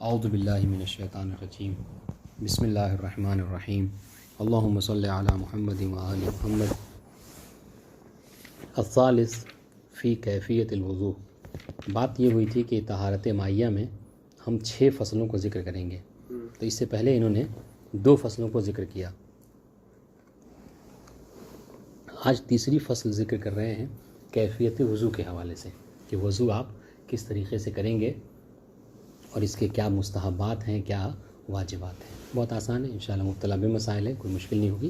اعوذ باللہ من الشیطان الرجیم بسم اللہ الرحمن الرحیم اللہم صلی علی محمد وآل محمد. الثالث فی کیفیت الوضوء. بات یہ ہوئی تھی کہ طہارت مائیہ میں ہم 6 فصلوں کو ذکر کریں گے، تو اس سے پہلے انہوں نے 2 فصلوں کو ذکر کیا. آج تیسری فصل ذکر کر رہے ہیں کیفیت وضو کے حوالے سے، کہ وضو آپ کس طریقے سے کریں گے اور اس کے کیا مستحبات ہیں، کیا واجبات ہیں. بہت آسان ہے، انشاءاللہ مبتلا مسائل ہے، کوئی مشکل نہیں ہوگی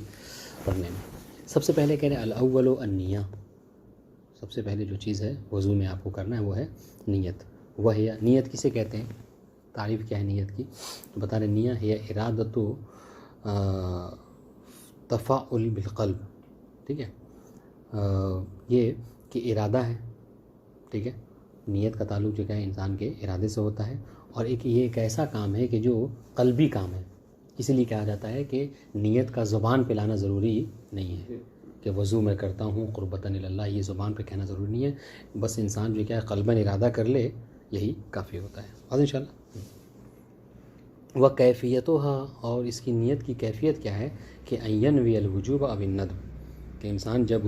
پڑھنے میں. سب سے پہلے کہہ رہے ہیں الاول النیہ. سب سے پہلے جو چیز ہے وضو میں آپ کو کرنا ہے وہ ہے نیت. وہ ہے نیت کسے کہتے ہیں، تعریف کیا ہے نیت کی، تو بتا رہے نیہ ہے ارادۃ تفاعل بالقلب. ٹھیک ہے، یہ کہ ارادہ ہے. ٹھیک ہے، نیت کا تعلق جو ہے انسان کے ارادے سے ہوتا ہے، اور یہ ایک ایسا کام ہے کہ جو قلبی کام ہے. اسی لیے کہا جاتا ہے کہ نیت کا زبان پہ لانا ضروری نہیں ہے کہ وضو میں کرتا ہوں قربتاً اللہ، یہ زبان پہ کہنا ضروری نہیں ہے. بس انسان جو کیا ہے قلباً ارادہ کر لے، یہی کافی ہوتا ہے. اور انشاءاللہ وہ کیفیتها، اور اس کی نیت کی کیفیت کیا ہے کہ ان ینوی الوجوب او الندب، کہ انسان جب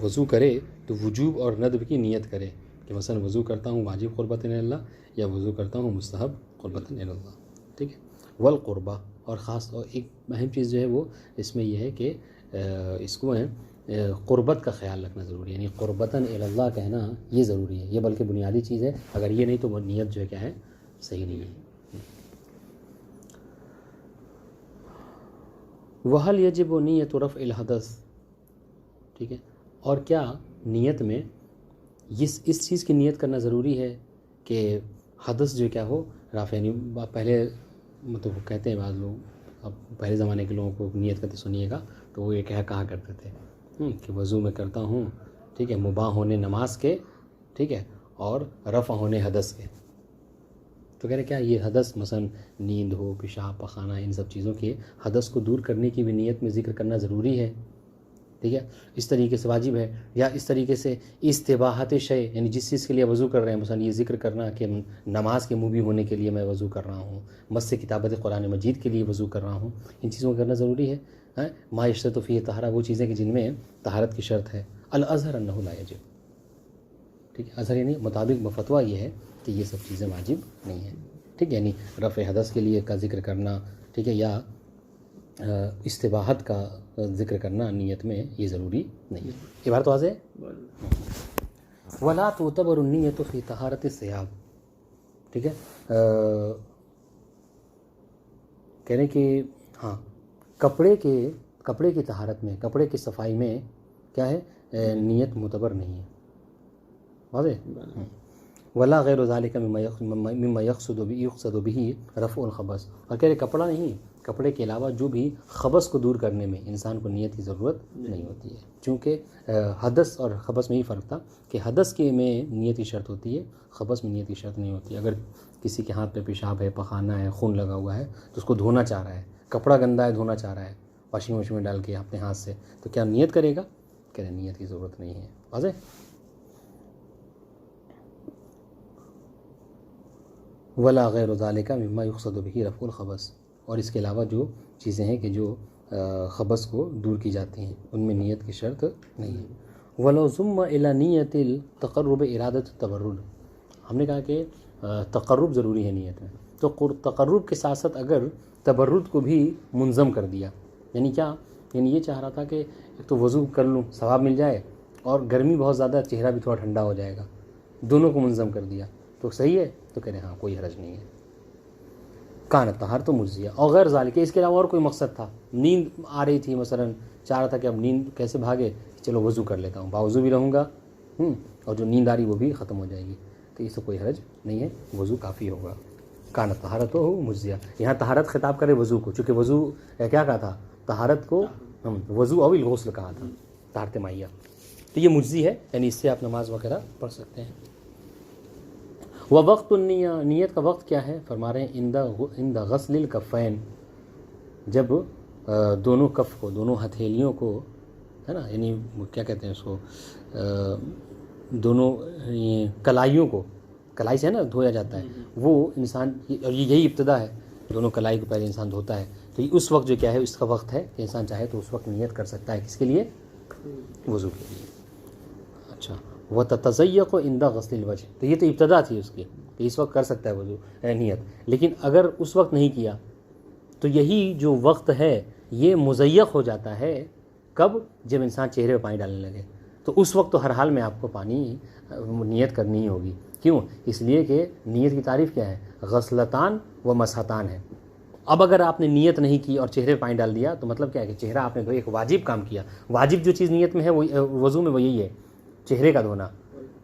وضو کرے تو وجوب اور ندب کی نیت کرے، کہ مثلا وضو کرتا ہوں واجب قربتاً اللہ، یا وضو کرتا ہوں مستحب قربتاً اللہ. ٹھیک ہے، والقربہ، اور خاص اور ایک اہم چیز جو ہے وہ اس میں یہ ہے کہ اس کو ہے قربت کا خیال رکھنا ضروری ہے، یعنی قربتاً اللہ کہنا یہ ضروری ہے. یہ بلکہ بنیادی چیز ہے، اگر یہ نہیں تو وہ نیت جو ہے کیا ہے، صحیح نہیں ہے. وَهَلْ يَجِبُ نِيَّةُ رَفْعِ الْحَدَثِ. ٹھیک ہے، اور کیا نیت میں اس چیز کی نیت کرنا ضروری ہے کہ حدث جو کیا ہو رافع. یعنی پہلے مطلب کہتے ہیں بعض لوگ، اب پہلے زمانے کے لوگوں کو نیت کرتے سنیے گا تو وہ یہ کہا کرتے تھے کہ وضو میں کرتا ہوں، ٹھیک ہے، مباح ہونے نماز کے، ٹھیک ہے، اور رفع ہونے حدث کے. تو کہہ رہے کیا یہ حدث مثلا نیند ہو، پیشاب پخانہ، ان سب چیزوں کے حدث کو دور کرنے کی بھی نیت میں ذکر کرنا ضروری ہے. ٹھیک ہے، اس طریقے سے واجب ہے، یا اس طریقے سے استباحت شے، یعنی جس چیز کے لیے وضو کر رہے ہیں، مثلا یہ ذکر کرنا کہ نماز کے مبیح ہونے کے لیے میں وضو کر رہا ہوں، مس کتابت قرآن مجید کے لیے وضو کر رہا ہوں، ان چیزوں کو کرنا ضروری ہے. ما یشترط فیہ طہارہ، وہ چیزیں کہ جن میں طہارت کی شرط ہے. الازہر انہ لا یجب. ٹھیک ہے، اظہر یعنی مطابق فتویٰ یہ ہے کہ یہ سب چیزیں واجب نہیں ہیں. ٹھیک ہے، یعنی رفع حدث کے لیے کا ذکر کرنا، ٹھیک ہے، یا استباحت کا ذکر کرنا نیت میں یہ ضروری نہیں ہے. عبارت واضح ہے. ولا تعتبر النیۃ فی طہارت الثیاب. ٹھیک ہے، کہہ رہے کہ ہاں کپڑے کی طہارت میں، کپڑے کی صفائی میں کیا ہے، نیت معتبر نہیں ہے. واضح. ولا غیر ذالک مما یقصد به رفع الخبث. اور کہہ رہے کپڑا نہیں، کپڑے کے علاوہ جو بھی خبث کو دور کرنے میں انسان کو نیت کی ضرورت نہیں ہوتی ہے. چونکہ حدث اور خبث میں ہی فرق تھا کہ حدث کے میں نیت کی شرط ہوتی ہے، خبث میں نیت کی شرط نہیں ہوتی. اگر کسی کے ہاتھ پہ پیشاب ہے، پخانہ ہے، خون لگا ہوا ہے تو اس کو دھونا چاہ رہا ہے، کپڑا گندا ہے دھونا چاہ رہا ہے واشنگ مشین میں ڈال کے اپنے ہاتھ سے، تو کیا نیت کرے گا؟ کہہ رہے نیت کی ضرورت نہیں ہے. واضح. ولا غیر ذالک مما یقصد به رفع الخبث، اور اس کے علاوہ جو چیزیں ہیں کہ جو خبث کو دور کی جاتی ہیں ان میں نیت کی شرط نہیں ہے. ولو ضم الی نیت التقرب ارادۃ التبرد. ہم نے کہا کہ تقرب ضروری ہے نیت میں، تو تقرب کے ساتھ ساتھ اگر تبرد کو بھی منظم کر دیا، یعنی کیا، یعنی یہ چاہ رہا تھا کہ ایک تو وضو کر لوں ثواب مل جائے، اور گرمی بہت زیادہ چہرہ بھی تھوڑا ٹھنڈا ہو جائے گا، دونوں کو منظم کر دیا تو صحیح ہے. تو کہہ رہے ہاں کوئی حرج نہیں ہے. کانت طہارت مجزیہ اور غیر ذالک. اس کے علاوہ اور کوئی مقصد تھا، نیند آ رہی تھی مثلا، چاہ رہا تھا کہ اب نیند کیسے بھاگے، چلو وضو کر لیتا ہوں، باوضو بھی رہوں گا، اور جو نیند آ رہی وہ بھی ختم ہو جائے گی، تو اس سے کوئی حرج نہیں ہے، وضو کافی ہوگا. کانت طہارت ہو مجزیہ. یہاں طہارت خطاب کرے وضو کو، چونکہ وضو کیا کہا تھا، طہارت کو وضو او الغسل کہا تھا، طہارت مائیہ، تو یہ مجزی ہے، یعنی اس سے آپ نماز وغیرہ پڑھ سکتے ہیں. وقت النیہ. نیت کا وقت کیا ہے؟ فرما رہے ہیں عند غسل الکفین، جب دونوں کف کو، دونوں ہتھیلیوں کو، ہے نا، یعنی کیا کہتے ہیں اس کو، دونوں کلائیوں کو کلائی سے ہے نا دھویا جاتا ہے، وہ انسان، اور یہی ابتدا ہے، دونوں کلائی کو پہلے انسان دھوتا ہے، تو اس وقت جو کیا ہے اس کا وقت ہے کہ انسان چاہے تو اس وقت نیت کر سکتا ہے، کس کے لیے؟ وضو کے لیے. اچھا، وَتَتَزَيَّقُ عِنْدَ غَسْلِ الْوَجْهِ، تو یہ تو ابتدا تھی اس کی کہ اس وقت کر سکتا ہے وضو نیت. لیکن اگر اس وقت نہیں کیا تو یہی جو وقت ہے یہ مزیق ہو جاتا ہے. کب؟ جب انسان چہرے پہ پانی ڈالنے لگے، تو اس وقت تو ہر حال میں آپ کو پانی نیت کرنی ہی ہوگی. کیوں؟ اس لیے کہ نیت کی تعریف کیا ہے؟ غسلتان و مسحتان ہے. اب اگر آپ نے نیت نہیں کی اور چہرے پہ پانی ڈال دیا تو مطلب کیا ہے کہ چہرہ آپ نے دھویا، ایک واجب کام کیا. واجب جو چیز نیت میں ہے وہ وضو میں وہ یہی ہے، چہرے کا دھونا.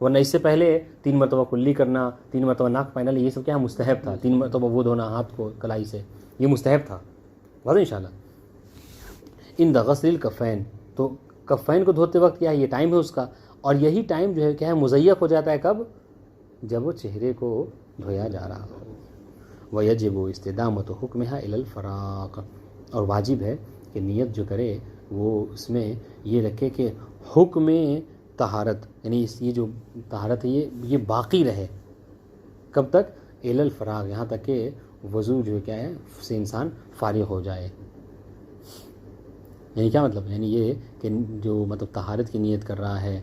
ورنہ اس سے پہلے 3 مرتبہ کلی کرنا، 3 مرتبہ ناک پہننا، یہ سب کیا مستحب تھا. 3 مرتبہ وہ دھونا ہاتھ کو کلائی سے، یہ مستحب تھا. واضح انشاءاللہ. ان غسل الکفین، تو کفین کو دھوتے وقت کیا ہے؟ یہ ٹائم ہے اس کا، اور یہی ٹائم جو ہے کیا ہے؟ مزیق ہو جاتا ہے. کب؟ جب وہ چہرے کو دھویا جا رہا ہو. وَيَجِبُ اسْتِدَامَةُ حُكْمِهَا إِلَى الْفَرَاغِ، اور واجب ہے کہ نیت جو کرے وہ اس میں یہ رکھے کہ حکم طہارت، یعنی یہ جو طہارت ہے یہ باقی رہے. کب تک؟ إِلَى الْفَرَاغِ، یہاں تک کہ وضو جو کیا ہے سے انسان فارغ ہو جائے. یعنی کیا مطلب؟ یعنی یہ کہ جو مطلب طہارت کی نیت کر رہا ہے،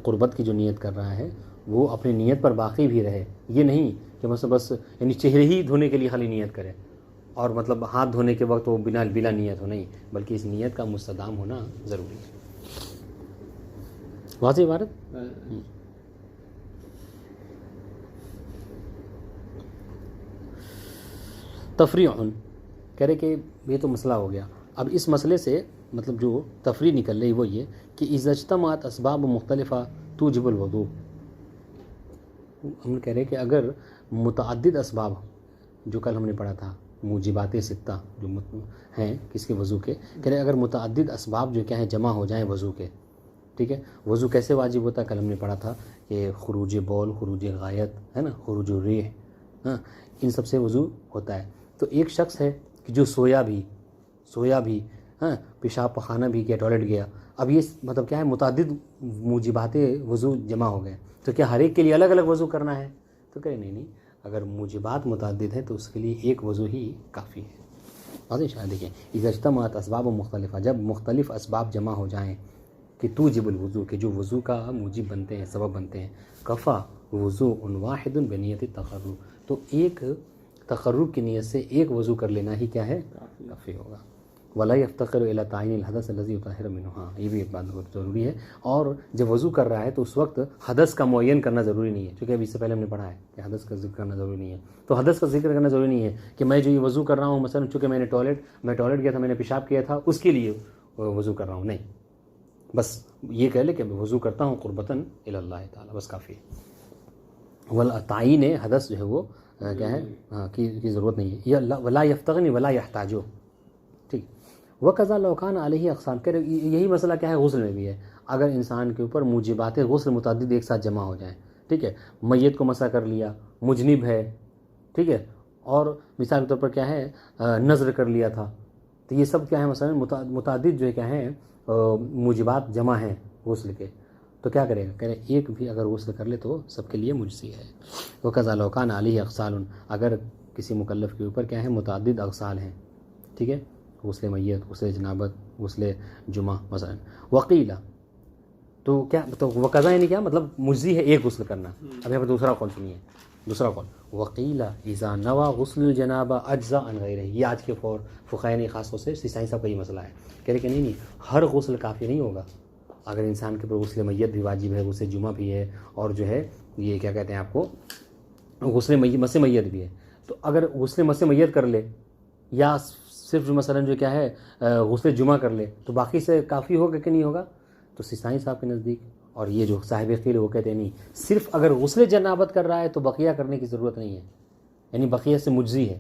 قربت کی جو نیت کر رہا ہے، وہ اپنی نیت پر باقی بھی رہے. یہ نہیں کہ مثلا بس یعنی چہرے ہی دھونے کے لیے خالی نیت کرے اور مطلب ہاتھ دھونے کے وقت وہ بلا نیت ہو، نہیں، بلکہ اس نیت کا مستدام ہونا ضروری ہے. واضح عبارت؟ تفریع، کہہ رہے کہ یہ تو مسئلہ ہو گیا. اب اس مسئلے سے مطلب جو تفریع نکل رہی وہ یہ کہ اذا اجتمعت اسباب مختلفہ توجب الوضوء. ہم کہہ رہے کہ اگر متعدد اسباب جو کل ہم نے پڑھا تھا موجبات ستہ جو ہیں کس کے؟ وضو کے. کہہ رہے اگر متعدد اسباب جو کیا ہیں جمع ہو جائیں وضو کے، ٹھیک ہے. وضو کیسے واجب ہوتا ہے؟ کل ہم نے پڑھا تھا کہ خروج بول، خروج غائط ہے نا، خروج ریح، ہاں، ان سب سے وضو ہوتا ہے. تو ایک شخص ہے کہ جو سویا بھی ہاں، پیشاب پخانہ بھی کیا، ٹوائلٹ گیا. اب یہ مطلب کیا ہے؟ متعدد موجبات وضو جمع ہو گئے، تو کیا ہر ایک کے لیے الگ الگ وضو کرنا ہے؟ تو کہے نہیں، اگر موجبات متعدد ہیں تو اس کے لیے ایک وضو ہی کافی ہے. واضح شاید دیکھیں، اذا اجتمعت اسباب مختلفہ، جب مختلف اسباب جمع ہو جائیں کہ توجب الوضو، کہ جو وضو کا موجب بنتے ہیں، سبب بنتے ہیں. کفا وضوء واحد بنیت التقرب، تو ایک تقرب کی نیت سے ایک وضو کر لینا ہی کیا ہے؟ کافی ہوگا. ولا يفتقر الى تعین الحدث الذي يطهر منه، ہاں یہ بھی ایک بات بہت ضروری ہے. اور جب وضو کر رہا ہے تو اس وقت حدث کا معین کرنا ضروری نہیں ہے، کیونکہ ابھی اس سے پہلے ہم نے پڑھا ہے کہ حدث کا ذکر کرنا ضروری نہیں ہے. تو حدث کا ذکر کرنا ضروری نہیں ہے کہ میں جو یہ وضو کر رہا ہوں، مثلا چونکہ میں ٹوائلٹ گیا تھا، میں نے پیشاب کیا تھا، اس کے لیے وضو کر رہا ہوں. نہیں، بس یہ کہہ لے کہ میں وضو کرتا ہوں قربتاً الی اللہ تعالی، بس کافی ہے. تعین حدث جو ہے وہ کیا ہے کی ضرورت نہیں ہے. یہ ولا یفتغنی ولا یحتاجو، ٹھیک. وقضا لوکان علیہ اقسام، کہ یہی مسئلہ کیا ہے؟ غسل میں بھی ہے. اگر انسان کے اوپر موجبات غسل متعدد ایک ساتھ جمع ہو جائیں، ٹھیک ہے، میت کو مسح کر لیا، مجنب ہے، ٹھیک ہے، اور مثال کے طور پر کیا ہے نظر کر لیا تھا، تو یہ سب کیا ہے مثلا متعدد جو ہے کیا ہیں موجبات جمع ہیں غسل کے. تو کیا کرے گا؟ کہہ رہے ایک بھی اگر غسل کر لے تو سب کے لیے مجزی ہے. وقضا لوکان علیہ اغسال، اگر کسی مکلف کے اوپر کیا ہے متعدد اغسال ہیں، ٹھیک ہے، غسل میت، غسل جنابت، غسل جمعہ مثلا. وقیلا، تو کیا تو وقضا یعنی کیا مطلب؟ مجزی ہے ایک غسل کرنا. اب یہاں پر دوسرا قول سنیے، دوسرا قول وقیلا اذا نوى غسل الجنابہ اجزا عن غیرہ. یہ آج کے فقہاء نے خاص طور سے سیسائی صاحب کا یہ مسئلہ ہے، کہہ رہے کہ نہیں ہر غسل کافی نہیں ہوگا. اگر انسان کے اوپر غسل میت بھی واجب ہے، غسل جمعہ بھی ہے، اور جو ہے یہ کیا کہتے ہیں آپ کو غسل مس میت بھی ہے، تو اگر غسل مس میت کر لے یا صرف جو مثلا جو کیا ہے غسل جمعہ کر لے تو باقی سے کافی ہوگا کہ نہیں ہوگا؟ تو سیسائی صاحب کے نزدیک اور یہ جو صاحب قیل وہ کہتے ہیں نہیں، صرف اگر غسل جنابت کر رہا ہے تو بقیہ کرنے کی ضرورت نہیں ہے، یعنی بقیہ سے مجزی ہے.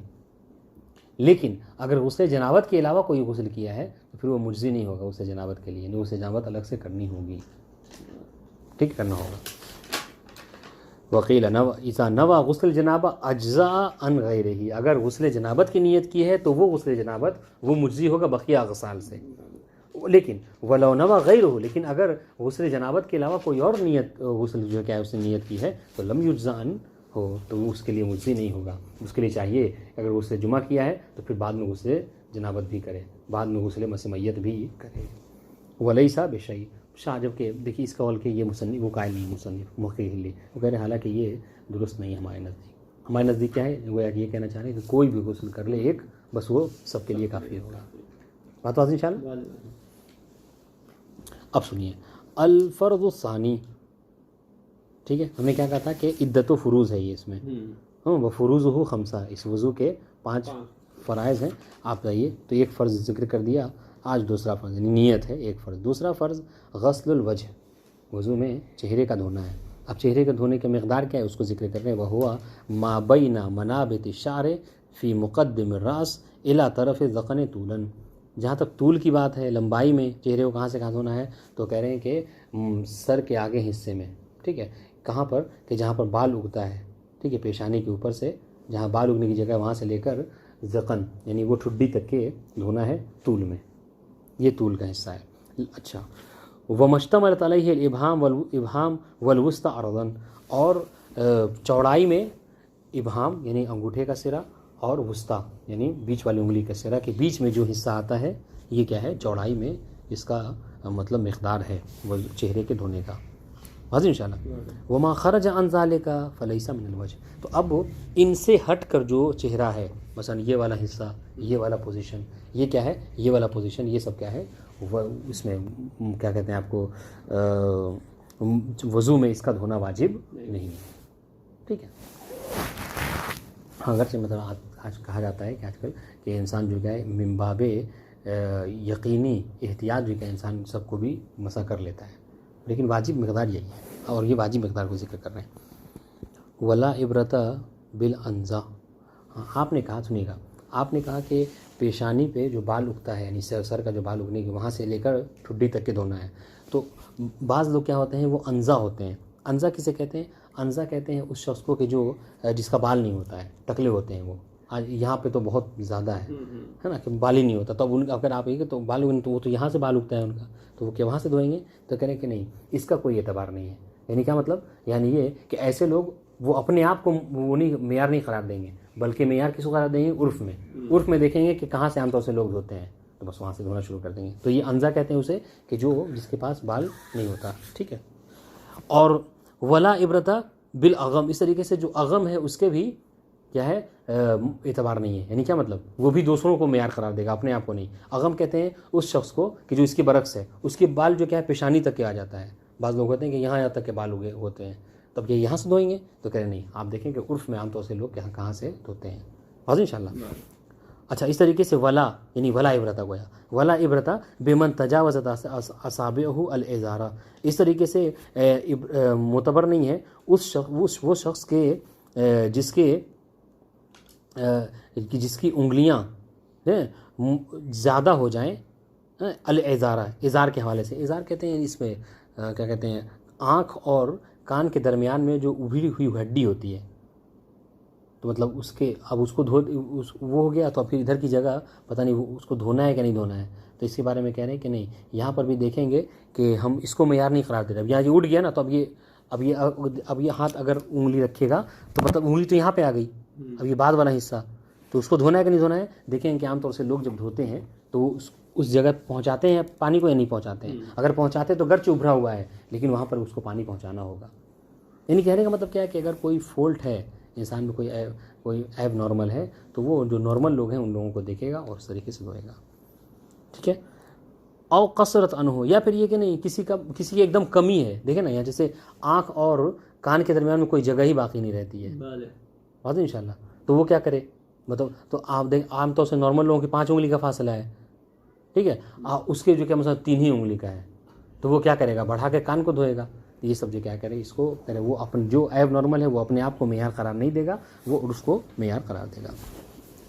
لیکن اگر غسل جنابت کے علاوہ کوئی غسل کیا ہے تو پھر وہ مجزی نہیں ہوگا غسل جنابت کے لیے، یعنی غسل جنابت الگ سے کرنی ہوگی، ٹھیک کرنا ہوگا. وقیل اذا نوى غسل جنابہ اجزاء عن غیرہ، اگر غسل جنابت کی نیت کی ہے تو وہ غسل جنابت وہ مجزی ہوگا بقیہ اغسال سے. لیکن ولو نوى غیرہ، لیکن اگر غسل جنابت کے علاوہ کوئی اور نیت غسل جو کیا ہے اس نے نیت کی ہے تو لم یجزا عن ہو تو اس کے لیے مجزی نہیں ہوگا. اس کے لیے چاہیے اگر غسل جمعہ کیا ہے تو پھر بعد میں غسل جنابت بھی کرے, بعد میں غسل مس میت بھی کرے. ولیسا بشیء شاہ جب کہ دیکھیے اس قول کے یہ مصنف وہ قائل نہیں, مصنف محققین وہ کہہ رہے ہیں حالانکہ یہ درست نہیں ہے ہمارے نزدیک. ہمارے نزدیک کیا ہے, وہ یہ کہنا چاہ رہے ہیں کہ کوئی بھی غسل کر لے ایک, بس وہ سب کے لیے کافی ہوگا. بات واضح انشاءاللہ. اب سنیے الفرض الثانی, ٹھیک ہے, ہم نے کیا کہا تھا کہ عدت و فروض ہے یہ اس میں, وہ فروض ہو خمسہ, اس وضو کے 5 فرائض ہیں. آپ جائیے تو ایک فرض ذکر کر دیا, آج دوسرا فرض یعنی نیت ہے ایک فرض. دوسرا فرض غسل الوجہ, وضو میں چہرے کا دھونا ہے. اب چہرے کے دھونے کا مقدار کیا ہے اس کو ذکر کر رہے ہیں, وہ ہوا ما بین منابت الشعر فی مقدم الراس الی طرف الذقن طولا. جہاں تک طول کی بات ہے, لمبائی میں چہرے کو کہاں سے کہاں دھونا ہے, تو کہہ رہے ہیں کہ سر کے آگے حصے میں, ٹھیک ہے, کہاں پر کہ جہاں پر بال اگتا ہے, ٹھیک ہے, پیشانی کے اوپر سے جہاں بال اگنے کی جگہ وہاں سے لے کر ذقن یعنی وہ ٹھڈی تک کے دھونا ہے طول میں, یہ طول کا حصہ ہے. اچھا, ومشتملت علیہ الابہام والوسطی عرضا, اور چوڑائی میں ابہام یعنی انگوٹھے کا سرا اور وسطی یعنی بیچ والی انگلی کا سرا کے بیچ میں جو حصہ آتا ہے یہ کیا ہے, چوڑائی میں اس کا مطلب مقدار ہے وہ چہرے کے دھونے کا. واضح انشاءاللہ. وما خرج عن ذلك فليس من الوجه. تو اب ان سے ہٹ کر جو چہرہ ہے, مثلا یہ والا حصہ, یہ والا پوزیشن, یہ کیا ہے, یہ والا پوزیشن, یہ سب کیا ہے, اس میں کیا کہتے ہیں آپ کو, وضو میں اس کا دھونا واجب نہیں ہے. ٹھیک ہے, اگرچہ مطلب آج کہا جاتا ہے کہ آج کل کہ انسان جو کیا ہے من باب یقینی احتیاط جو کہ انسان سب کو بھی مسا کر لیتا ہے, لیکن واجب مقدار یہی ہے, اور یہ واجب مقدار کو ذکر کر رہے ہیں. ولا عبرت بالانزا. آپ نے کہا, سنیے گا, آپ نے کہا کہ پیشانی پہ جو بال اگتا ہے یعنی سر کا جو بال اگنے کی وہاں سے لے کر ٹھڈی تک کے دھونا ہے. تو بعض لوگ کیا ہوتے ہیں وہ انزا ہوتے ہیں. انزا کسے کہتے ہیں, انزا کہتے ہیں اس شخص کو کہ جو جس کا بال نہیں ہوتا ہے, ٹکلے ہوتے ہیں وہ. آج یہاں پہ تو بہت زیادہ ہے نا کہ بال ہی نہیں ہوتا, تو اب ان اگر آپ یہ کہ تو بال تو وہ تو یہاں سے بال اگتا ہے ان کا, تو وہ کہ وہاں سے دھوئیں گے, تو کہہ رہے ہیں کہ نہیں اس کا کوئی اعتبار نہیں ہے. یعنی کیا مطلب, یعنی یہ کہ ایسے لوگ وہ اپنے آپ کو وہ نہیں معیار نہیں قرار دیں گے, بلکہ معیار کس کو قرار دیں گے, عرف میں. عرف میں دیکھیں گے کہ کہاں سے عام طور سے لوگ دھوتے ہیں, تو بس وہاں سے دھونا شروع کر دیں گے. تو یہ انزا کہتے ہیں اسے کہ جو جس کے پاس بال نہیں ہوتا. ٹھیک ہے, اور ولا عبرتا بالاغم, اس طریقے سے جو اغم ہے اس کے بھی کیا ہے اعتبار نہیں ہے. یعنی کیا مطلب, وہ بھی دوسروں کو معیار قرار دے گا, اپنے آپ کو نہیں. اغم کہتے ہیں اس شخص کو کہ جو اس کے برعکس ہے, اس کے بال جو کیا ہے پیشانی تک کے آ جاتا ہے. بعض لوگ کہتے ہیں کہ یہاں تک کے بال اگے ہوتے ہیں, تب یہ یہاں سے دھوئیں گے, تو کہہ رہے نہیں, آپ دیکھیں کہ عرف میں عام طور سے لوگ کہاں سے دھوتے ہیں. واضح انشاءاللہ. اچھا, اس طریقے سے ولا یعنی ولا عبرتا گویا, ولا عبرتا بمن تجاوزت اصابعہ الازارہ. اس طریقے سے معتبر نہیں ہے وہ شخص کے جس کی انگلیاں زیادہ ہو جائیں الازارہ, ازار کے حوالے سے. ازار کہتے ہیں اس میں کیا کہتے ہیں, آنکھ اور کان کے درمیان میں جو ابھری ہوئی ہڈی ہوتی ہے, تو مطلب اس کے اب اس کو وہ ہو گیا, تو پھر ادھر کی جگہ پتہ نہیں وہ اس کو دھونا ہے کہ نہیں دھونا ہے. تو اس کے بارے میں کہہ رہے ہیں کہ نہیں, یہاں پر بھی دیکھیں گے کہ ہم اس کو معیار نہیں قرار دے رہے. اب یہاں یہ اٹھ گیا نا, تو اب یہ ہاتھ اگر انگلی رکھے گا تو مطلب انگلی تو یہاں پہ آ گئی, اب یہ بعد والا حصہ, تو اس کو دھونا ہے کہ نہیں دھونا ہے. دیکھیں کہ عام طور سے لوگ جب دھوتے ہیں تو اس جگہ پہنچاتے ہیں پانی کو یا نہیں پہنچاتے ہیں. اگر پہنچاتے تو گرچہ ابھرا ہوا ہے لیکن وہاں پر اس کو پانی پہنچانا ہوگا. یعنی کہنے کا مطلب کیا ہے کہ اگر کوئی فالٹ ہے انسان میں, کوئی ایب نارمل ہے, تو وہ جو نارمل لوگ ہیں ان لوگوں کو دیکھے گا اور اس طریقے سے دھوئے گا. ٹھیک ہے, او قصرت عنہ, یا پھر یہ کہ نہیں کسی کی ایک دم کمی ہے. دیکھیں نا, یہاں جیسے آنکھ اور کان کے درمیان میں کوئی جگہ ہی باقی نہیں رہتی ہے. واضح انشاءاللہ. تو وہ کیا کرے, مطلب تو آپ دیکھ عام طور سے نارمل لوگوں کی 5 انگلی کا فاصلہ ہے, ٹھیک ہے, اس کے جو کہ مثلا 3 ہی انگلی کا ہے, تو وہ کیا کرے گا, بڑھا کے کان کو دھوئے گا. یہ سب جو کیا کرے, اس کو کرے وہ اپن جو ایب نارمل ہے وہ اپنے آپ کو معیار قرار نہیں دے گا, وہ اس کو معیار قرار دے گا.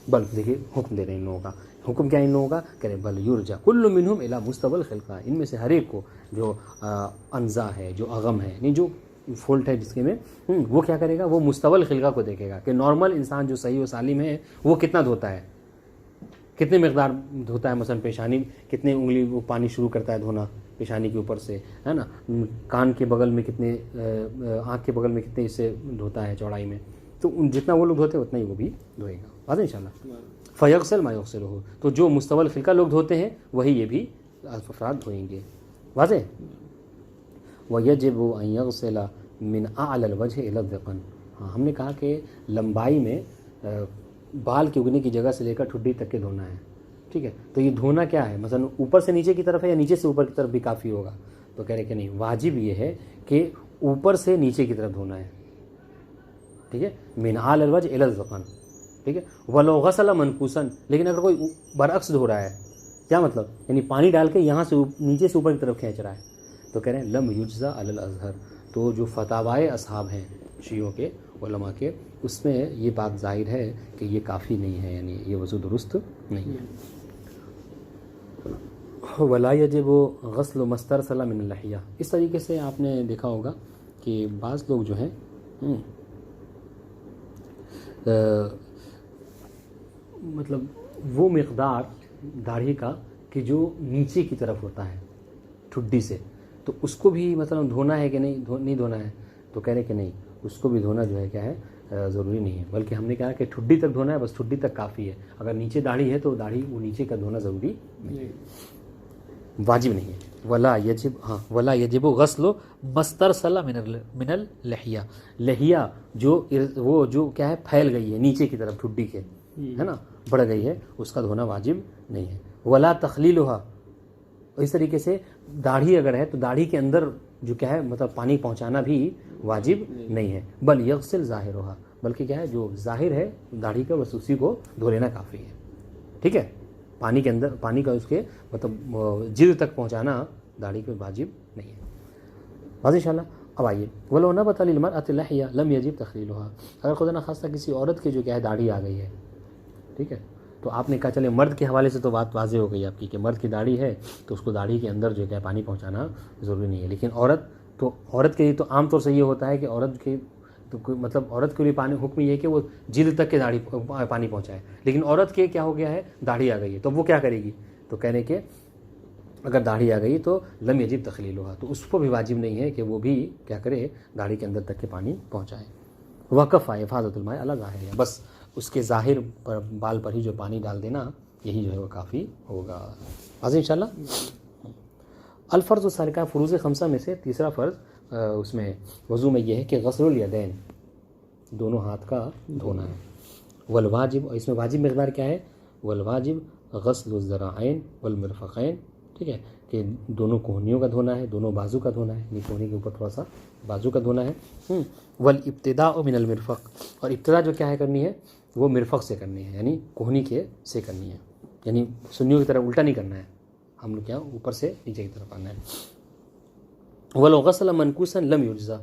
بلکہ دیکھیے حکم دے رہے ہیں ان لوگوں کا. حکم کیا ان لوگوں کا, کرے بل یرجع کل منہم الی مستوی الخلقہ, ان میں سے ہر ایک کو جو انزا ہے, جو اغم ہے, نہیں جو فولٹ ہے جس کے میں, وہ کیا کرے گا, وہ مستوی الخلقہ کو دیکھے گا کہ نارمل انسان جو صحیح و سالم ہے وہ کتنا دھوتا ہے, کتنے مقدار دھوتا ہے، مثلا پیشانی کتنے انگلی وہ پانی شروع کرتا ہے دھونا پیشانی کے اوپر سے، ہے نا، کان کے بغل میں کتنے، آنکھ کے بغل میں کتنے اسے دھوتا ہے چوڑائی میں، تو جتنا وہ لوگ دھوتے ہیں اتنا ہی وہ بھی دھوئے گا، واضح ان شاء اللہ. فیغسل ما یغسلہ، تو جو مستول خلقہ لوگ دھوتے ہیں وہی یہ بھی افراد دھوئیں گے، واضح. وَيَجِبُ أَن يَغْسِلَ مِنْ أَعْلَى الْوَجْهِ إِلَى الذِّقْنِ، ہاں ہم نے کہا کہ لمبائی میں بال کے اگنے کی جگہ سے لے کر ٹھڈی تک کے دھونا ہے، ٹھیک ہے. تو یہ دھونا کیا ہے، مثلا اوپر سے نیچے کی طرف ہے یا نیچے سے اوپر کی طرف بھی کافی ہوگا؟ تو کہہ رہے کہ نہیں، واجب یہ ہے کہ اوپر سے نیچے کی طرف دھونا ہے، ٹھیک ہے. من اعلی الوجه الى الذقن، ٹھیک ہے. ولو غسل منکوسا، لیکن اگر کوئی برعکس دھو رہا ہے، کیا مطلب، یعنی پانی ڈال کے یہاں سے نیچے سے اوپر کی طرف کھینچ رہا ہے، تو کہہ رہے ہیں لم یجزا علی الازہر. تو جو فتاوائے اصحاب ہیں شیعوں کے علماء کے، اس میں یہ بات ظاہر ہے کہ یہ کافی نہیں ہے، یعنی یہ وضو درست نہیں ہے. ولا یجب غسل مسترسل من اللحیہ، اس طریقے سے آپ نے دیکھا ہوگا کہ بعض لوگ جو ہیں مطلب وہ مقدار داڑھی کا کہ جو نیچے کی طرف ہوتا ہے ٹھڈی سے، تو اس کو بھی مثلا دھونا ہے کہ نہیں دھونا ہے؟ تو کہہ رہے کہ نہیں، اس کو بھی دھونا جو ہے کیا ہے، ضروری نہیں ہے، بلکہ ہم نے کہا کہ ٹھڈی تک دھونا ہے، بس ٹھڈی تک کافی ہے. اگر نیچے داڑھی ہے تو داڑھی وہ نیچے کا دھونا ضروری نہیں ہے، واجب نہیں ہے. ولا یجب، ہاں ولا یجب غسل مسترسل من اللحیہ، لحیہ جو کیا ہے، پھیل گئی ہے نیچے کی طرف ٹھڈی کے، ہے نا، بڑھ گئی ہے، اس کا دھونا واجب نہیں ہے. ولا تخلیلھا، اس طریقے سے داڑھی اگر ہے تو داڑھی کے اندر جو کیا ہے، مطلب پانی پہنچانا بھی واجب نہیں ہے. بل یغسل ظاہرھا، بلکہ کیا ہے، جو ظاہر ہے داڑھی کا بس اسی کو دھو لینا کافی ہے، ٹھیک ہے. پانی کے اندر، پانی کا اس کے مطلب جلد تک پہنچانا داڑھی کے واجب نہیں ہے، واضح ان شاء اللہ. اب آئیے، ولو نبت للمرأۃ لحیہ لم یجب تخلیلھا، اگر خدا نخواستہ کسی عورت کے جو کیا ہے داڑھی آ گئی ہے، ٹھیک ہے، تو آپ نے کہا چلے مرد کے حوالے سے تو بات واضح ہو گئی آپ کی کہ مرد کی داڑھی ہے تو اس کو داڑھی کے اندر جو ہے پانی پہنچانا ضروری نہیں ہے. لیکن عورت کے لیے تو عام طور سے یہ ہوتا ہے کہ عورت کے تو مطلب عورت کے لیے پانی حکم یہ ہے کہ وہ جلد تک کے داڑھی پانی پہنچائے، لیکن عورت کے کیا ہو گیا ہے، داڑھی آ گئی ہے، تو وہ کیا کرے گی؟ تو کہنے کہ اگر داڑھی آ گئی تو لم یجب تخلیلھا، تو اس کو بھی واجب نہیں ہے کہ وہ بھی کیا کرے، داڑھی کے اندر تک کے پانی پہنچائے. وقف آئے حفاظت الماء علی ظاہر، بس اس کے ظاہر پر بال پر ہی جو پانی ڈال دینا، یہی جو ہے وہ کافی ہوگا. واضح انشاءاللہ. الفرض السالکہ، فروض خمسہ میں سے تیسرا فرض اس میں وضو میں یہ ہے کہ غسل الیدین، دونوں ہاتھ کا دھونا ہے. والواجب، اس میں واجب مقدار کیا ہے، والواجب غسل الذراعین والمرفقین، ٹھیک ہے، کہ دونوں کوہنیوں کا دھونا ہے، دونوں بازو کا دھونا ہے، یہ کوہنی کے اوپر تھوڑا سا بازو کا دھونا ہے. والابتداء من المرفق، اور ابتدا جو کیا ہے کرنی ہے، وہ مرفق سے کرنی ہے، یعنی کوہنی کے سے کرنی ہے، یعنی سنیوں کی طرف الٹا نہیں کرنا ہے، ہم لوگ کیا اوپر سے نیچے کی طرف آنا ہے. ولو غسل منکوسا لم یجزا،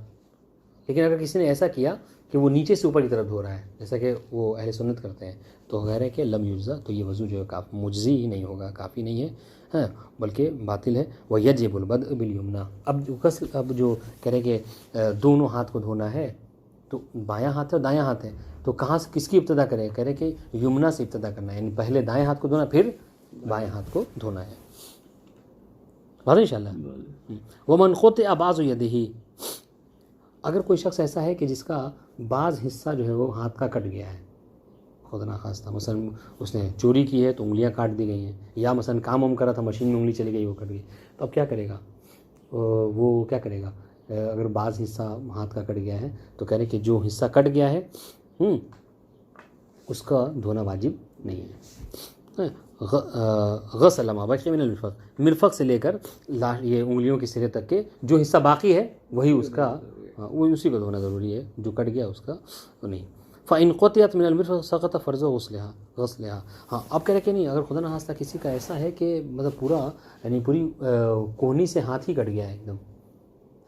لیکن اگر کسی نے ایسا کیا کہ وہ نیچے سے اوپر کی طرف دھو رہا ہے، جیسا کہ وہ اہل سنت کرتے ہیں، تو غیر ہے کہ لم یجزا، تو یہ وضو جو ہے مجزی ہی نہیں ہوگا، کافی نہیں ہے، ہاں بلکہ باطل ہے. ویجب البدء بالیمنی، اب جو کہہ رہے کہ دونوں ہاتھ کو دھونا ہے، تو بایاں ہاتھ ہے اور دایاں ہاتھ ہے، تو کہاں سے کس کی ابتدا کرے، کہہ رہے کہ یمنا سے ابتدا کرنا ہے، یعنی پہلے دائیں ہاتھ کو دھونا پھر بائیں ہاتھ کو دھونا ہے. واضح انشاءاللہ. ومن قطع بعض یدہ، اگر کوئی شخص ایسا ہے کہ جس کا بعض حصہ جو ہے وہ ہاتھ کا کٹ گیا ہے، خدا نخواستہ مثلا اس نے چوری کی ہے تو انگلیاں کاٹ دی گئی ہیں، یا مثلا کام کرا تھا مشین میں انگلی چلی گئی وہ کٹ گئی، تو اب کیا کرے گا، وہ کیا کرے گا، اگر بعض حصہ ہاتھ کا کٹ گیا ہے تو کہہ رہے کہ جو حصہ کٹ گیا ہے اس کا دھونا واجب نہیں ہے. غسل ما بقی من المرفق، مرفق سے لے کر یہ انگلیوں کے سرے تک کے جو حصہ باقی ہے وہی اس کا، وہ اسی کو دھونا ضروری ہے، جو کٹ گیا اس کا نہیں. فإن قطعت من المرفق سقط فرض غسلها، ہاں اب کہہ رہے کہ نہیں، اگر خدا نخواستہ کسی کا ایسا ہے کہ مطلب پورا یعنی پوری کوہنی سے ہاتھ ہی کٹ گیا ہے ایک دم،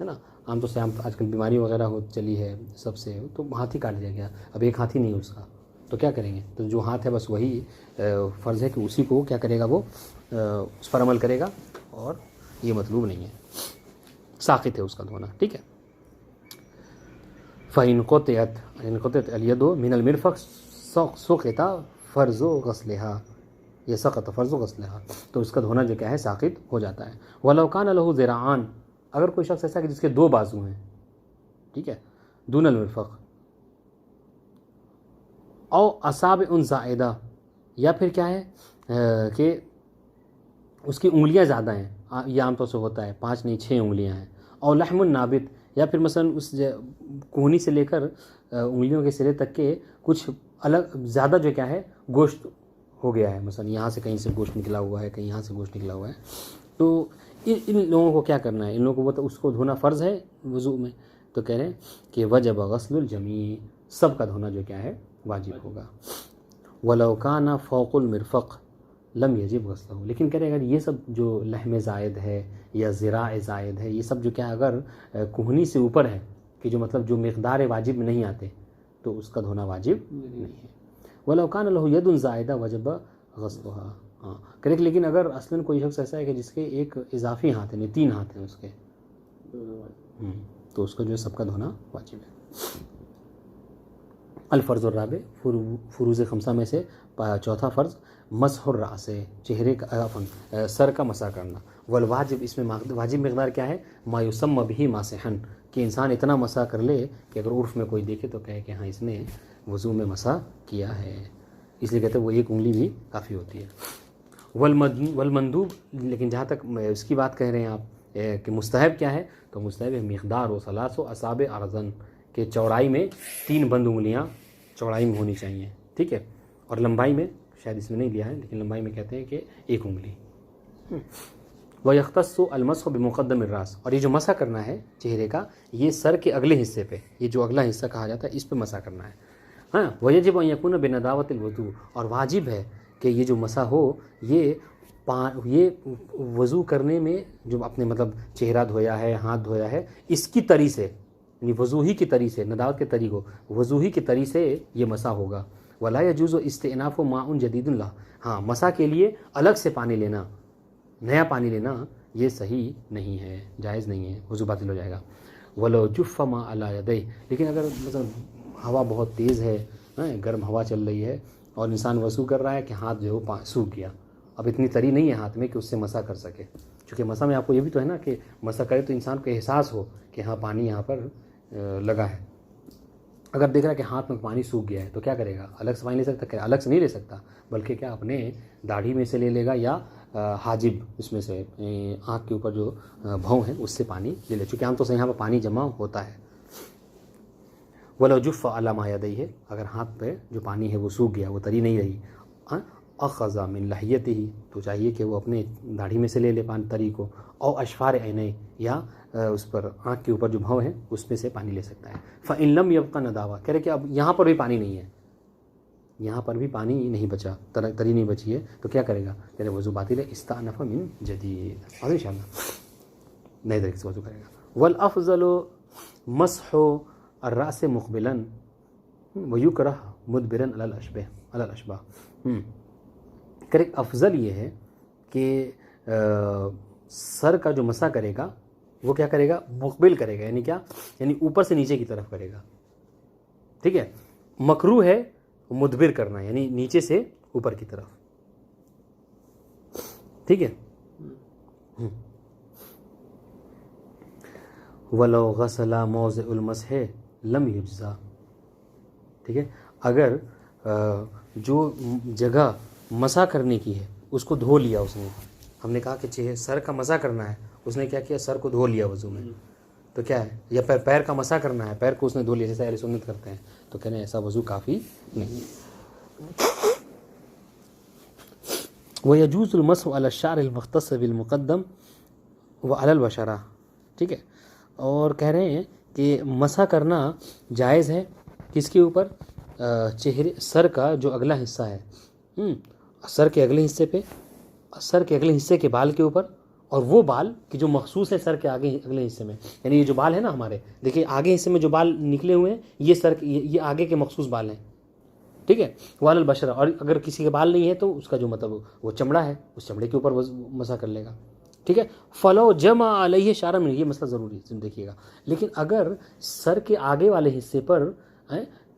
ہے نا، عام طور سے آج کل بیماری وغیرہ ہو چلی ہے سب سے، تو ہاتھ ہی کاٹ دیا گیا، اب ایک ہاتھ ہی نہیں ہے اس کا، تو کیا کریں گے، تو جو ہاتھ ہے بس وہی فرض ہے کہ اسی کو کیا کرے گا، وہ اس پر عمل کرے گا، اور یہ مطلوب نہیں ہے، ساقط ہے اس کا دھونا، ٹھیک ہے. فإن قطعت اليد من المرفق سقط فرض غسلها، یہ سقط فرض غسلھا، تو اس کا دھونا جو کیا ہے ساقط ہو جاتا ہے۔ ولو کان لہ ذراعان، اگر کوئی شخص ایسا کہ جس کے 2 بازو ہیں، ٹھیک ہے، دون المرفق، او اصابع زائدہ، یا پھر کیا ہے کہ اس کی انگلیاں زیادہ ہیں، یہ عام طور سے ہوتا ہے 5 نہیں 6 انگلیاں ہیں، اور لحم النابت، یا پھر مثلا اس کوہنی سے لے کر انگلیوں کے سرے تک کے کچھ الگ زیادہ جو کیا ہے گوشت ہو گیا ہے، مثلا یہاں سے کہیں سے گوشت نکلا ہوا ہے، کہیں یہاں سے گوشت نکلا ہوا ہے، تو ان لوگوں کو کیا کرنا ہے، ان لوگوں کو وہ تو اس کو دھونا فرض ہے وضو میں، تو کہہ رہے ہیں کہ وجب غسل الجمیع، سب کا دھونا جو کیا ہے واجب ہوگا۔ ولو کان فوق المرفق لم یجب غسلہ، لیکن کہہ رہے اگر یہ سب جو لحم زائد ہے یا ذراع زائد ہے، یہ سب جو کیا اگر کوہنی سے اوپر ہے، کہ جو مطلب جو مقدار واجب میں نہیں آتے، تو اس کا دھونا واجب نہیں ہے۔ ولو کان لہ ید زائدہ وجب غسلھا، ہاں کریکٹ، لیکن اگر اصلاً کوئی شخص ایسا ہے کہ جس کے ایک اضافی ہاتھ ہیں، 3 ہاتھ ہیں اس کے، تو اس کا جو ہے سب کا دھونا واجب ہے۔ الفرض الرابع، فروض 5 میں سے 4تھا فرض، مسح الرأس، چہرے کا سر کا مسح کرنا، والواجب، اس میں واجب مقدار کیا ہے، ما یسمى به ماسحا، کہ انسان اتنا مسح کر لے کہ اگر عرف میں کوئی دیکھے تو کہے کہ ہاں اس نے وضو میں مسح کیا ہے، اس لیے کہتے ہیں وہ 1 انگلی بھی کافی ہوتی ہے۔ والمندوب، لیکن جہاں تک اس کی بات کہہ رہے ہیں آپ کہ مستحب کیا ہے، تو مستحب ہے مقدار و 3 اصابع ارزن، کہ چوڑائی میں 3 بند انگلیاں چوڑائی میں ہونی چاہیے، ٹھیک ہے، اور لمبائی میں شاید اس میں نہیں لیا ہے، لیکن لمبائی میں کہتے ہیں کہ 1 انگلی۔ وَيَخْتَصُّ الْمَسْحُ بِمُقَدَّمِ الرَّأْسِ، اور یہ جو مسح کرنا ہے چہرے کا، یہ سر کے اگلے حصے پہ، یہ جو اگلا حصہ کہا جاتا ہے اس پہ مسح کرنا ہے، ہاں۔ وَيَجِبُ أَن يَكُونَ بِنَدَاوَةِ الْوُضُوءِ، اور واجب ہے کہ یہ جو مسح ہو یہ وضو کرنے میں جو اپنے مطلب چہرہ دھویا ہے، ہاتھ دھویا ہے، اس کی طری سے، یعنی وضو ہی کی طری سے، نداوت کے طریق ہو، وضو ہی کی طری سے یہ مسح ہوگا۔ وَلَا يَجُوزُ اسْتِئْنَافُ مَاءٌ جَدِيدٌ لَهُ، ہاں مسح کے لیے الگ سے پانی لینا، نیا پانی لینا یہ صحیح نہیں ہے، جائز نہیں ہے، وضو باطل ہو جائے گا۔ وَلَوْ جُفَّ مَا عَلَى يَدَيْهِ، لیکن اگر مثلا ہوا بہت تیز ہے، گرم ہوا چل رہی ہے، اور انسان وضو کر رہا ہے کہ ہاتھ جو ہے سوکھ گیا، اب اتنی تری نہیں ہے ہاتھ میں کہ اس سے مسح کر سکے، چونکہ مسح میں آپ کو یہ بھی تو ہے نا کہ مسح کرے تو انسان کو احساس ہو کہ ہاں پانی یہاں پر لگا ہے۔ اگر دیکھ رہا ہے کہ ہاتھ میں پانی سوکھ گیا ہے تو کیا کرے گا، الگ سے پانی لے سکتا ہے؟ الگ سے نہیں لے سکتا، بلکہ کیا اپنے داڑھی میں سے لے لے گا، یا حاجب اس میں سے آنکھ کے اوپر جو بھوں ہے اس سے پانی لے لے، چونکہ عام طور سے یہاں پر پانی جمع ہوتا ہے۔ وَلَوْ جُفَّ عَلَى مَا يَدَيْهِ، اگر ہاتھ پہ جو پانی ہے وہ سوکھ گیا، وہ تری نہیں رہی، اخذ من لحیتہ، تو چاہیے کہ وہ اپنے داڑھی میں سے لے لے پانی تری کو، او اشفار عینیہ، یا اس پر آنکھ کے اوپر جو بھوں ہے اس میں سے پانی لے سکتا ہے۔ فَإِن لَمْ يَبْقَ نَدَاوَةٌ، کہہ رہے کہ اب یہاں پر بھی پانی نہیں ہے، یہاں پر بھی پانی نہیں بچا، تری نہیں بچی ہے، تو کیا کرے گا، کہہ رہے وضو باطل ہے، استأنف من جدید، اور انشاءاللہ نئے طریقے سے وضو کرے گا۔ والافضل مسح الرأس مقبلا ویکرہ مدبرا علی الاشباہ، کرے افضل یہ ہے کہ سر کا جو مسح کرے گا وہ کیا کرے گا، مقبل کرے گا، یعنی کیا، یعنی اوپر سے نیچے کی طرف کرے گا، ٹھیک ہے۔ مکروہ ہے مدبر کرنا، یعنی نیچے سے اوپر کی طرف، ٹھیک ہے۔ وَلَوْ غَسَلَ مَوْضِعُ الْمَسْحِ لَمْ يُجْزَى، ٹھیک ہے، اگر جو جگہ مسح کرنے کی ہے اس کو دھو لیا اس نے، ہم نے کہا کہ سر کا مسح کرنا ہے، اس نے کیا کیا، سر کو دھو لیا وضو میں، تو کیا ہے، یا پیر کا مسح کرنا ہے، پیر کو اس نے دھو لیا جیسے اہل سنت کرتے ہیں، تو کہنے ایسا وضو کافی نہیں ہے۔ وَيَجُوزُ الْمَسْحُ عَلَى الشَّعْرِ الْمُخْتَصِّ بِالْمُقَدَّمِ وَعَلَى الْبَشَرَةِ، ٹھیک ہے، اور کہہ رہے ہیں کہ مسح کرنا جائز ہے کس کے اوپر، چہرے، سر کا جو اگلا حصہ ہے، سر کے اگلے حصے پہ، سر کے اگلے حصے کے بال کے اوپر، اور وہ بال کہ جو مخصوص ہے سر کے آگے اگلے حصے میں، یعنی یہ جو بال ہے نا ہمارے، دیکھیے آگے حصے میں جو بال نکلے ہوئے ہیں یہ سر، یہ آگے کے مخصوص بال ہیں، ٹھیک ہے۔ وعلی البشرہ، اور اگر کسی کے بال نہیں ہے تو اس کا جو مطلب وہ چمڑا ہے، اس چمڑے کے اوپر مسح کر لے گا، ٹھیک ہے۔ فلو جمع علیہ شعر من، یہ مسئلہ ضروری ہے دیکھیے گا، لیکن اگر سر کے آگے والے حصے پر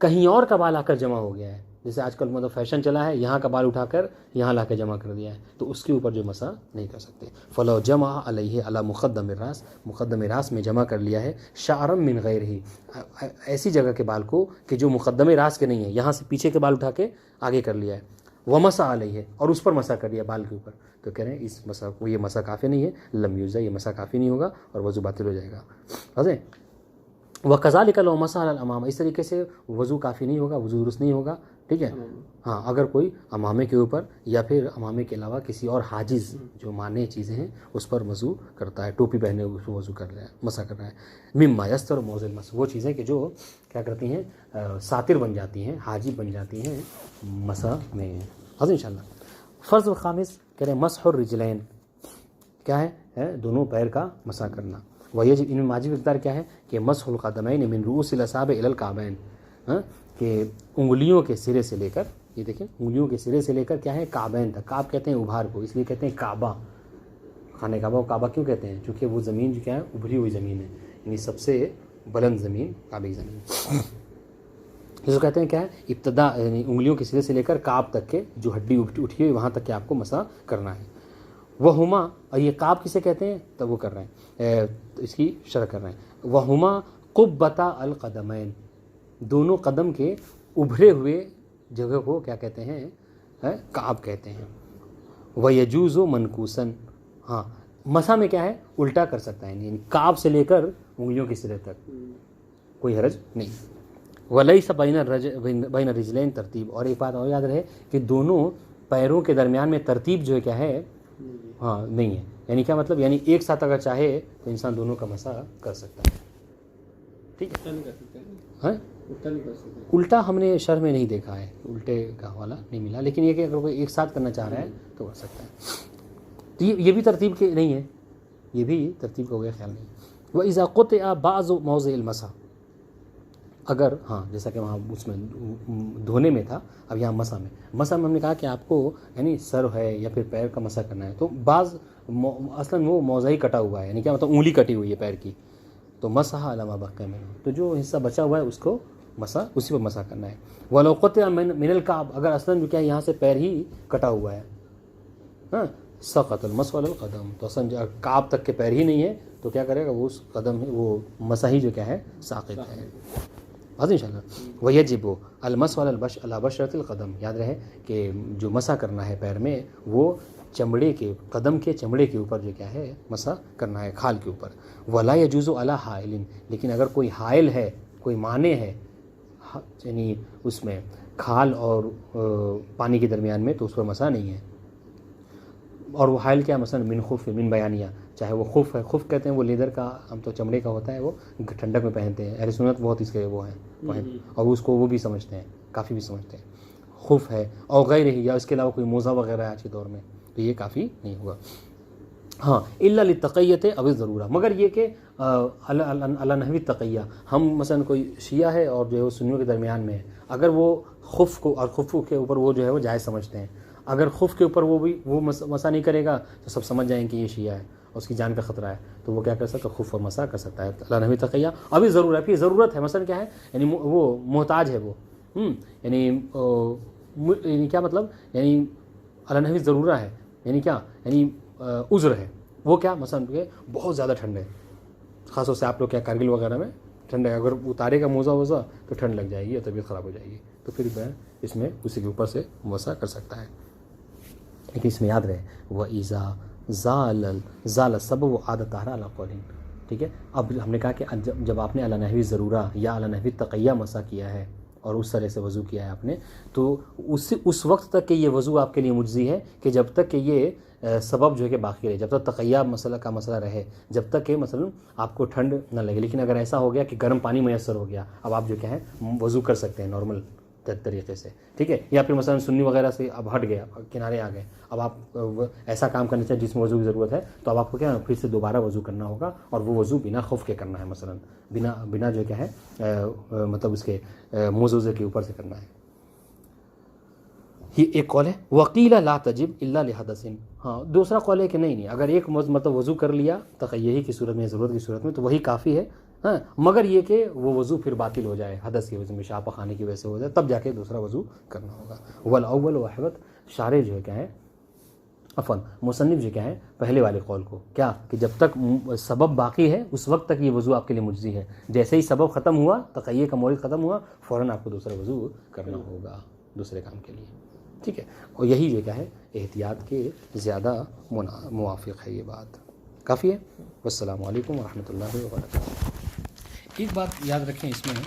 کہیں اور کا بال آ کر جمع ہو گیا ہے، جیسے آج کل مطلب فیشن چلا ہے یہاں کا بال اٹھا کر یہاں لا کے جمع کر دیا ہے، تو اس کے اوپر جو مسح نہیں کر سکتے. فلو جمع علیہ علی مقدم الراس، مقدم راس میں جمع کر لیا ہے، شعرا من غیرہ، ایسی جگہ کے بال کو کہ جو مقدم راس کے نہیں ہے، یہاں سے پیچھے کے بال اٹھا کے آگے کر لیا ہے، ومسح علیہ، اور اس پر مسح کر لیا بال کے اوپر، تو کہہ رہے ہیں اس مسح کو یہ مسح کافی نہیں ہے، لم یوزا، یہ مسح کافی نہیں ہوگا اور وضو باطل ہو جائے گا. واضح. وکذالک لو مسح علی الامام، اس طریقے سے وضو کافی نہیں ہوگا، وضو درست نہیں ہوگا. ٹھیک ہے. ہاں اگر کوئی امامے کے اوپر یا پھر امامے کے علاوہ کسی اور حاجز جو مانع چیزیں ہیں اس پر وضو کرتا ہے، ٹوپی پہنے اس پر وضو کر رہا ہے، مسح کر رہا ہے. مما یستر موضع المسح، وہ چیزیں کہ جو کیا کرتی ہیں ساتر بن جاتی ہیں، حاجب بن جاتی ہیں مسح میں. حاضر انشاءاللہ. فرض الخامس کہہ رہے ہیں مسح الرجلین، کیا ہے دونوں پیر کا مسح کرنا. ویجب، ان میں واجب اقدار کیا ہے کہ مسح القدمین من رؤوس الاصابع الی الکعبین، کہ انگلیوں کے سرے سے لے کر، یہ دیکھیں انگلیوں کے سرے سے لے کر کیا ہے کعبین تک. کعب کہتے ہیں ابھار کو، اس لیے کہتے ہیں کعبہ، خانہ کعبہ کو کعبہ کیوں کہتے ہیں؟ چونکہ وہ زمین جو کیا ہے ابھری ہوئی زمین ہے، یعنی سب سے بلند زمین کعبہ کی زمین. جس کو کہتے ہیں کیا ہے ابتدا، یعنی انگلیوں کے سرے سے لے کر کعب تک کے جو ہڈی اٹھی ہوئی وہاں تک کہ آپ کو مسح کرنا ہے. وہ ہما، اور یہ کعب کسے کہتے ہیں تب وہ کر رہے ہیں اس کی شرح کر رہے ہیں. وہ ہما قبتا القدمین، دونوں قدم کے ابھرے ہوئے جگہ کو کیا کہتے ہیں کعب کہتے ہیں. ویجوز منکوسن، ہاں مسح میں کیا ہے الٹا کر سکتا ہے، یعنی کعب سے لے کر انگلیوں کے سرے تک کوئی حرج نہیں. ولیس بین الرجلین ترتیب، اور ایک بات اور یاد رہے کہ دونوں پیروں کے درمیان میں ترتیب جو ہے کیا ہے ہاں نہیں ہے. یعنی کیا مطلب؟ یعنی ایک ساتھ اگر چاہے تو انسان دونوں کا مسح کر سکتا ہے. ٹھیک ہے. ہاں الٹا ہم نے شرح میں نہیں دیکھا ہے، الٹے کا حوالہ نہیں ملا، لیکن یہ کہ اگر کوئی ایک ساتھ کرنا چاہ رہا ہے تو کر سکتا ہے. تو یہ بھی ترتیب کے نہیں ہے، یہ بھی ترتیب کا ہو گیا خیال نہیں. وَإِذَا قُطِعَ بَعْضُ مَوْضِعِ الْمَسْحِ، اگر ہاں جیسا کہ وہاں اس میں دھونے میں تھا، اب یہاں مسح میں ہم نے کہا کہ آپ کو یعنی سر ہے یا پھر پیر کا مسح کرنا ہے، تو بعض اصلاً وہ موضع ہی کٹا ہوا ہے، یعنی کیا مطلب انگلی کٹی ہوئی ہے پیر کی، تو مسح علی ما بقی منہ، تو جو حصہ بچا ہوا ہے اس کو مسح اسی پر مسح کرنا ہے. وَلَوْ قُطِعَ مِنَ الْكَعْبِ، اگر اصلاً جو کیا یہاں سے پیر ہی کٹا ہوا ہے، ہاں سقط المسح علی القدم، تو اصلاً کعب تک کے پیر ہی نہیں ہے تو کیا کرے گا وہ اس قدم وہ مسح ہی جو کیا ہے ساقط ہے. ان شاء اللہ. ویجب المسح علی بشرۃ القدم، یاد رہے کہ جو مسح کرنا ہے پیر میں وہ چمڑے کے قدم کے چمڑے کے اوپر جو کیا ہے مسح کرنا ہے، کھال کے اوپر. ولا یجوز علی حائل، لیکن اگر کوئی حائل ہے، کوئی مانع ہے یعنی اس میں کھال اور پانی کے درمیان میں، تو اس پر مسح نہیں ہے. اور وہ حائل کیا؟ مثلا من خف، من بیانیہ، چاہے وہ خف ہے، خف کہتے ہیں وہ لیدر کا، ہم تو چمڑے کا ہوتا ہے، وہ ٹھنڈک میں پہنتے ہیں، اہل سنت بہت اس کے وہ ہیں اور اس کو وہ بھی سمجھتے ہیں، کافی بھی سمجھتے ہیں. خف ہے اور غیر ہی، یا اس کے علاوہ کوئی موزہ وغیرہ ہے آج کے دور میں، تو یہ کافی نہیں ہوگا. ہاں الا للتقیۃ او الضرورہ، مگر یہ کہ علی نحو التقیہ، ہم مثلا کوئی شیعہ ہے اور جو ہے وہ سنیوں کے درمیان میں ہے، اگر وہ خف کو اور خف کے اوپر وہ جو ہے وہ جائز سمجھتے ہیں، اگر خف کے اوپر وہ مسح نہیں کرے گا تو سب سمجھ جائیں کہ یہ شیعہ ہے اور اس کی جان کا خطرہ ہے، تو وہ کیا کر سکتا ہے؟ خف اور مسح کر سکتا ہے. علی نحو التقیہ. ابھی ضرورت ہے، پھر ضرورت ہے، مثلا کیا ہے یعنی وہ محتاج ہے، وہ یعنی کیا مطلب؟ یعنی علی نحو ضرورہ ہے، یعنی کیا؟ یعنی عذر ہے. وہ کیا؟ مثلا کہ بہت زیادہ ٹھنڈ ہے، خاص طور سے آپ لوگ کیا کارگل وغیرہ میں ٹھنڈ ہے، اگر اتارے گا موزہ تو ٹھنڈ لگ جائے گی اور طبیعت خراب ہو جائے گی، تو پھر اس میں اسی کے اوپر سے مسح کر سکتا ہے. لیکن اس میں یاد رہے وَإِذَا زَالَ السَّبَبُ عَادَ طَاہِرًا عَلَىٰ قَوْلٍ. ٹھیک ہے. اب ہم نے کہا کہ جب آپ نے علی نحو ضرورہ یا علی نحو التقیہ مسح کیا ہے اور اس طرح سے وضو کیا ہے آپ نے، تو اس وقت تک کہ یہ وضو آپ کے لیے مجزی ہے کہ جب تک کہ یہ سبب جو ہے کہ باقی رہے، جب تک تقیہ مسئلہ کا مسئلہ رہے، جب تک کہ مثلا آپ کو ٹھنڈ نہ لگے. لیکن اگر ایسا ہو گیا کہ گرم پانی میسر ہو گیا، اب آپ جو کیا ہے وضو کر سکتے ہیں نارمل طریقے سے. ٹھیک ہے. یا پھر مثلا سنی وغیرہ سے اب ہٹ گیا، کنارے آ گئے، اب آپ ایسا کام کرنا چاہیں جس میں وضو کی ضرورت ہے، تو اب آپ کو کیا پھر سے دوبارہ وضو کرنا ہوگا، اور وہ وضو بنا خوف کے کرنا ہے، مثلا بنا جو کیا ہے مطلب اس کے موضوع کے اوپر سے کرنا ہے. یہ ایک قول ہے. وقیل لا تجب الا لحدث، ہاں دوسرا قول ہے کہ نہیں اگر ایک مطلب وضو کر لیا تقیہ کی صورت میں، ضرورت کی صورت میں، تو وہی کافی ہے، ہاں، مگر یہ کہ وہ وضو پھر باطل ہو جائے، حدث کی وجہ سے، پیشاب پخانے کی وجہ سے ہو جائے، تب جا کے دوسرا وضو کرنا ہوگا۔ والاول واحبت، شارع جو ہے کیا ہے، عفواً مصنف جو کیا ہے پہلے والے قول کو، کیا کہ جب تک سبب باقی ہے اس وقت تک یہ وضو آپ کے لیے مجزی ہے، جیسے ہی سبب ختم ہوا، تقیہ کا مورد ختم ہوا، فوراً آپ کو دوسرا وضو کرنا ہوگا دوسرے کام کے لیے، ٹھیک ہے۔ اور یہی جو کیا ہے احتیاط کے زیادہ موافق ہے، یہ بات کافی ہے۔ والسلام علیکم ورحمۃ اللہ وبرکاتہ۔ ایک بات یاد رکھیں اس میں